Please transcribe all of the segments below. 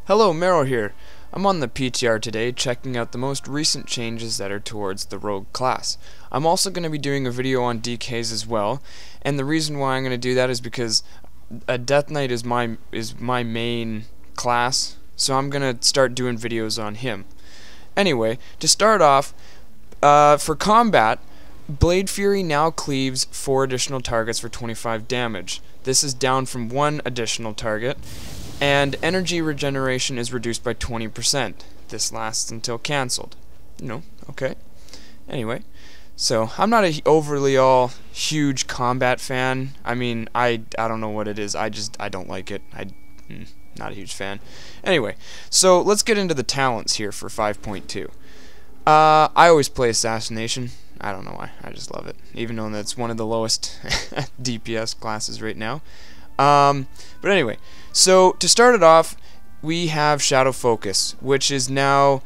Hello, Merrill here. I'm on the PTR today checking out the most recent changes that are towards the rogue class. I'm also going to be doing a video on DKs as well, and the reason why I'm going to do that is because a Death Knight is my main class, so I'm going to start doing videos on him. Anyway, to start off, for combat, Blade Fury now cleaves 4 additional targets for 25 damage. This is down from 1 additional target. And energy regeneration is reduced by 20%. This lasts until cancelled. Okay. Anyway, so I'm not a overly huge combat fan. I mean, I don't know what it is. I don't like it. Not a huge fan. Anyway, so let's get into the talents here for 5.2. I always play Assassination. I don't know why. I just love it, even though that's one of the lowest DPS classes right now. But anyway, so to start it off, we have Shadow Focus, which is now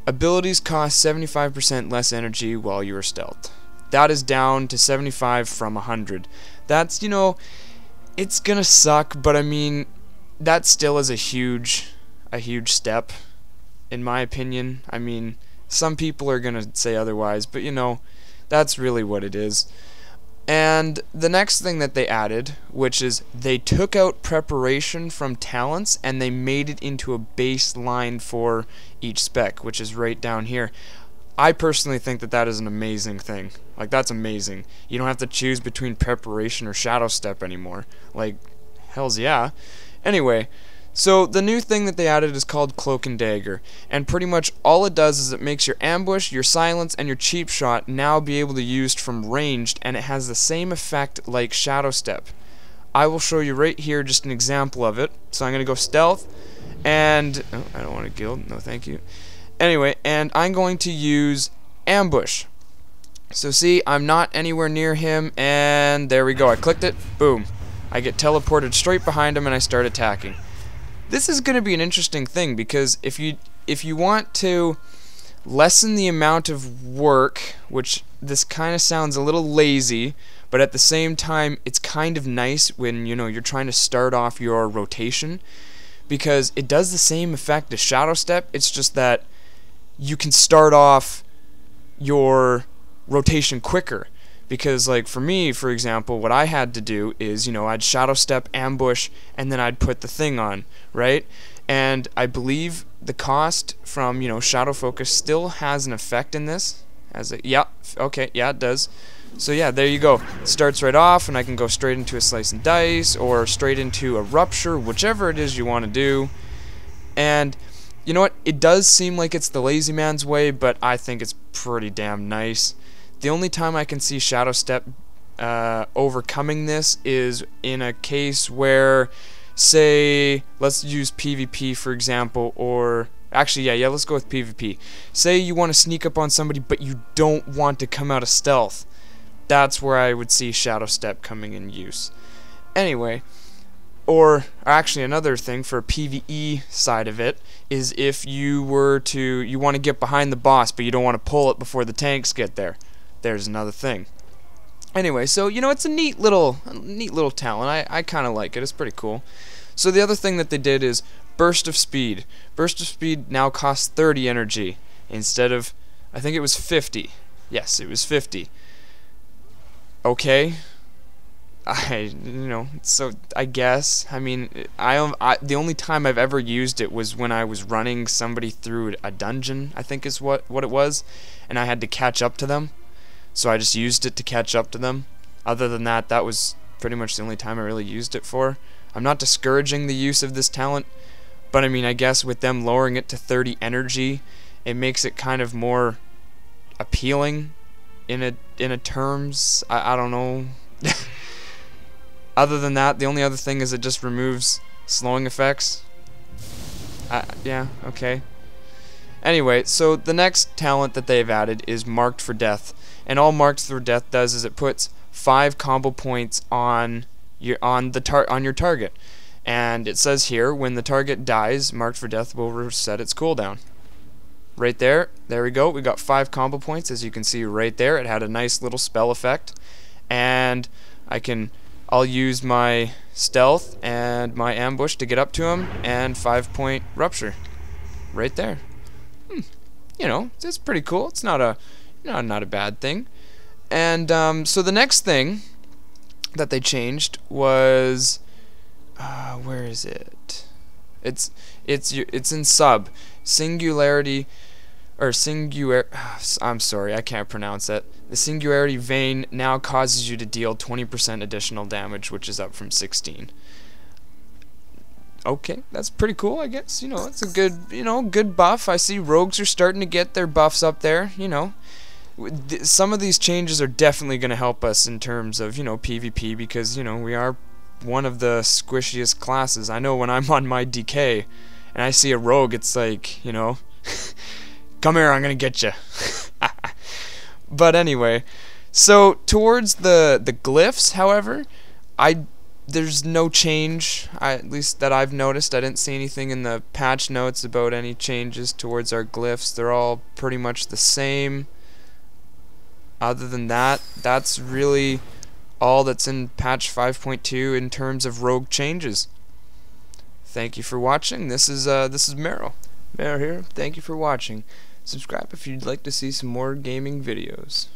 abilities cost 75% less energy while you are stealth. That is down to 75 from 100. That's, it's gonna suck, but I mean, that still is a huge step, in my opinion. I mean, some people are gonna say otherwise, but that's really what it is. And the next thing that they added, which is they took out preparation from talents and they made it into a baseline for each spec, which is right down here. I personally think that that is an amazing thing. Like, that's amazing. You don't have to choose between preparation or shadow step anymore. Like, hells yeah. Anyway, so the new thing that they added is called Cloak and Dagger, and pretty much all it does is it makes your ambush, your silence, and your cheap shot now be able to be used from ranged, and it has the same effect like Shadow Step. I will show you right here just an example of it. So I'm going to go stealth, and I don't want to guild, no thank you. Anyway, and I'm going to use ambush. So see, I'm not anywhere near him, and there we go. I clicked it, boom. I get teleported straight behind him and I start attacking. This is going to be an interesting thing, because if you want to lessen the amount of work, which this kind of sounds a little lazy, but at the same time it's kind of nice when you're trying to start off your rotation, because it does the same effect as Shadow Step. It's just that you can start off your rotation quicker. Because, like, for me, for example, what I had to do is, I'd Shadow Step, ambush, and then I'd put the thing on, right? And I believe the cost from, Shadow Focus still has an effect in this. Yeah, okay, yeah, it does. So, yeah, there you go. It starts right off, and I can go straight into a Slice and Dice, or straight into a Rupture, whichever it is you want to do. And, you know what? It does seem like it's the lazy man's way, but I think it's pretty damn nice. The only time I can see Shadow Step overcoming this is in a case where, say, let's use PvP for example, or actually yeah, let's go with PvP. Say you want to sneak up on somebody but you don't want to come out of stealth. That's where I would see Shadow Step coming in use. Anyway, or actually another thing for PvE side of it is if you want to get behind the boss but you don't want to pull it before the tanks get there. There's another thing. Anyway, so it's a neat little talent. I kind of like it. It's pretty cool. So the other thing that they did is Burst of Speed. Burst of Speed now costs 30 energy instead of, I think it was 50. Yes, it was 50. Okay. So I guess. I mean, the only time I've ever used it was when I was running somebody through a dungeon, I think is what it was, and I had to catch up to them. So I just used it to catch up to them. Other than that, that was pretty much the only time I really used it for. I'm not discouraging the use of this talent, but I mean, I guess with them lowering it to 30 energy, it makes it kind of more appealing in a terms. I don't know. Other than that, the only other thing is it just removes slowing effects. Yeah, okay. Anyway, so the next talent that they've added is Marked for Death. And all Marked for Death does is it puts 5 combo points on your target. And it says here, when the target dies, Marked for Death will reset its cooldown. Right there we go. We got 5 combo points, as you can see right there. It had a nice little spell effect. And I'll use my stealth and my ambush to get up to him, and 5-point rupture right there. You know, it's pretty cool. It's not a not a bad thing. And so the next thing that they changed was where is it? It's in sub singularity or singular. I'm sorry, I can't pronounce it. The singularity vein now causes you to deal 20% additional damage, which is up from 16. Okay, that's pretty cool, I guess. You know, it's a good, good buff. I see rogues are starting to get their buffs up there, you know. Some of these changes are definitely going to help us in terms of, PvP, because, we are one of the squishiest classes. I know when I'm on my DK and I see a rogue, it's like, come here, I'm going to get you. But anyway, so towards the glyphs, however, there's no change, at least that I've noticed. I didn't see anything in the patch notes about any changes towards our glyphs. They're all pretty much the same. Other than that, that's really all that's in patch 5.2 in terms of rogue changes. Thank you for watching. This is Mero here. Thank you for watching. Subscribe if you'd like to see some more gaming videos.